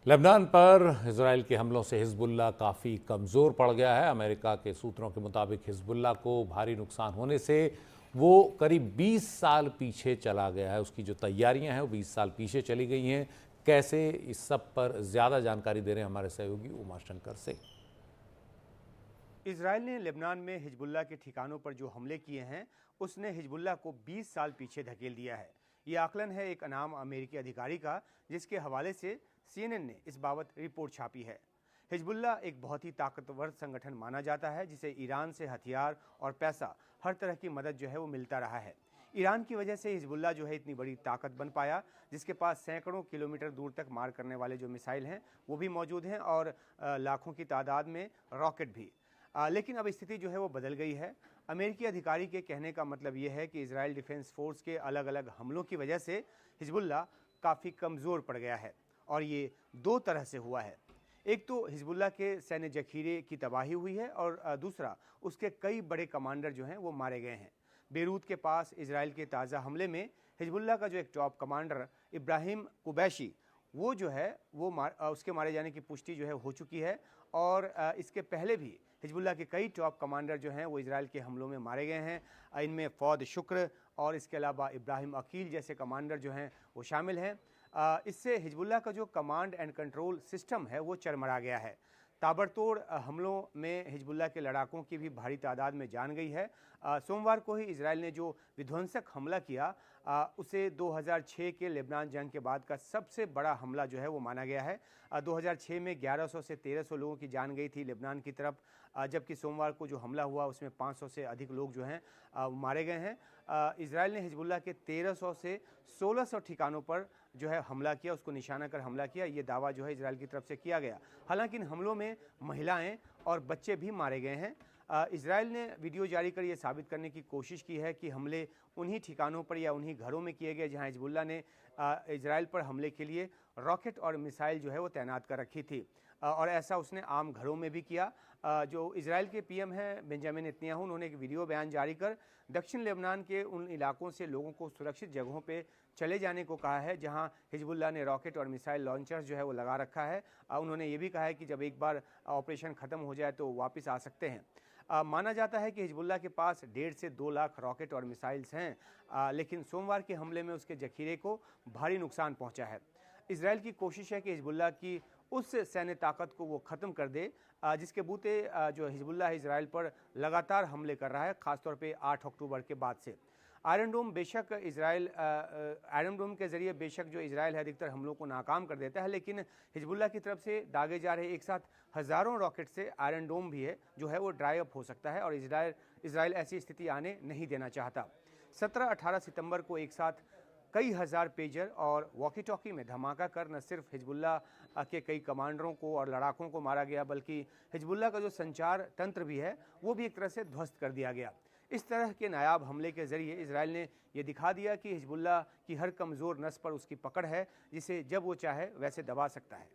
Lebanon पर Israel के हमलों से हिजबुल्लाह काफ़ी कमज़ोर पड़ गया है। अमेरिका के सूत्रों के मुताबिक हिजबुल्लाह को भारी नुकसान होने से वो करीब 20 साल पीछे चला गया है। उसकी जो तैयारियां हैं वो 20 साल पीछे चली गई हैं। कैसे, इस सब पर ज़्यादा जानकारी दे रहे हैं हमारे सहयोगी उमा शंकर से। इजराइल ने लेबनान में हिजबुल्लाह के ठिकानों पर जो हमले किए हैं उसने हिजबुल्लाह को 20 साल पीछे धकेल दिया है। ये आकलन है एक अनाम अमेरिकी अधिकारी का, जिसके हवाले से CNN ने इस बाबत रिपोर्ट छापी है। हिजबुल्लाह एक बहुत ही ताकतवर संगठन माना जाता है, जिसे ईरान से हथियार और पैसा, हर तरह की मदद जो है वो मिलता रहा है। ईरान की वजह से हिजबुल्लाह जो है इतनी बड़ी ताकत बन पाया, जिसके पास सैकड़ों किलोमीटर दूर तक मार करने वाले जो मिसाइल हैं वो भी मौजूद हैं और लाखों की तादाद में रॉकेट भी। लेकिन अब स्थिति जो है वो बदल गई है। अमेरिकी अधिकारी के कहने का मतलब ये है कि इजराइल डिफेंस फोर्स के अलग अलग हमलों की वजह से हिजबुल्लाह काफ़ी कमज़ोर पड़ गया है, और ये दो तरह से हुआ है। एक तो हिजबुल्लाह के सैन्य जखीरे की तबाही हुई है, और दूसरा उसके कई बड़े कमांडर जो हैं वो मारे गए हैं। बेरूत के पास इजराइल के ताज़ा हमले में हिजबुल्लाह का जो एक टॉप कमांडर इब्राहिम कुबैशी, वो जो है वो उसके मारे जाने की पुष्टि जो है हो चुकी है। और इसके पहले भी हिजबुल्लाह के कई टॉप कमांडर जो हैं वो इजराइल के हमलों में मारे गए हैं। इनमें फौद शुक्र और इसके अलावा इब्राहिम अकील जैसे कमांडर जो हैं वो शामिल हैं। इससे हिजबुल्लाह का जो कमांड एंड कंट्रोल सिस्टम है वो चरमरा गया है। ताबड़तोड़ हमलों में हिजबुल्लाह के लड़ाकों की भी भारी तादाद में जान गई है। सोमवार को ही इजराइल ने जो विध्वंसक हमला किया, उसे 2006 के लेबनान जंग के बाद का सबसे बड़ा हमला जो है वो माना गया है। 2006 में 1100 से 1300 लोगों की जान गई थी लेबनान की तरफ, जबकि सोमवार को जो हमला हुआ उसमें 500 से अधिक लोग जो हैं मारे गए हैं। इजराइल ने हिजबुल्लाह के 1300 से 1600 ठिकानों पर जो है हमला किया, उसको निशाना कर हमला किया, ये दावा जो है इजराइल की तरफ से किया गया। हालांकि इन हमलों में महिलाएं और बच्चे भी मारे गए हैं। इजराइल ने वीडियो जारी कर ये साबित करने की कोशिश की है कि हमले उन्हीं ठिकानों पर या उन्हीं घरों में किए गए जहां हिजबुल्लाह ने इजराइल पर हमले के लिए रॉकेट और मिसाइल जो है वो तैनात कर रखी थी, और ऐसा उसने आम घरों में भी किया। जो इजराइल के PM हैं बेंजामिन नेतन्याहू, उन्होंने एक वीडियो बयान जारी कर दक्षिण लेबनान के उन इलाकों से लोगों को सुरक्षित जगहों पे चले जाने को कहा है जहां हिजबुल्लाह ने रॉकेट और मिसाइल लॉन्चर्स जो है वो लगा रखा है। उन्होंने ये भी कहा है कि जब एक बार ऑपरेशन ख़त्म हो जाए तो वापस आ सकते हैं। माना जाता है कि हिजबुल्लाह के पास 1.5 से 2 लाख रॉकेट और मिसाइल्स हैं, लेकिन सोमवार के हमले में उसके जखीरे को भारी नुकसान पहुंचा है। इजराइल की कोशिश है कि हिजबुल्लाह की उस सैन्य ताकत को वो ख़त्म कर दे, जिसके बूते जो हिजबुल्लाह इजराइल पर लगातार हमले कर रहा है, ख़ासतौर पे 8 अक्टूबर के बाद से। आयरन डोम बेशक आयरन डोम के ज़रिए बेशक जो इजराइल है अधिकतर हमलों को नाकाम कर देता है, लेकिन हिजबुल्लाह की तरफ से दागे जा रहे एक साथ हज़ारों रॉकेट से आयरन डोम भी है जो है वो ड्राई अप हो सकता है, और इजराइल ऐसी स्थिति आने नहीं देना चाहता। 17-18 सितंबर को एक साथ कई हज़ार पेजर और वॉकी टॉकी में धमाका कर न सिर्फ हिजबुल्लाह के कई कमांडरों को और लड़ाकों को मारा गया, बल्कि हिजबुल्लाह का जो संचार तंत्र भी है वो भी एक तरह से ध्वस्त कर दिया गया। इस तरह के नायाब हमले के जरिए इजराइल ने यह दिखा दिया कि हिजबुल्लाह की हर कमज़ोर नस पर उसकी पकड़ है, जिसे जब वो चाहे वैसे दबा सकता है।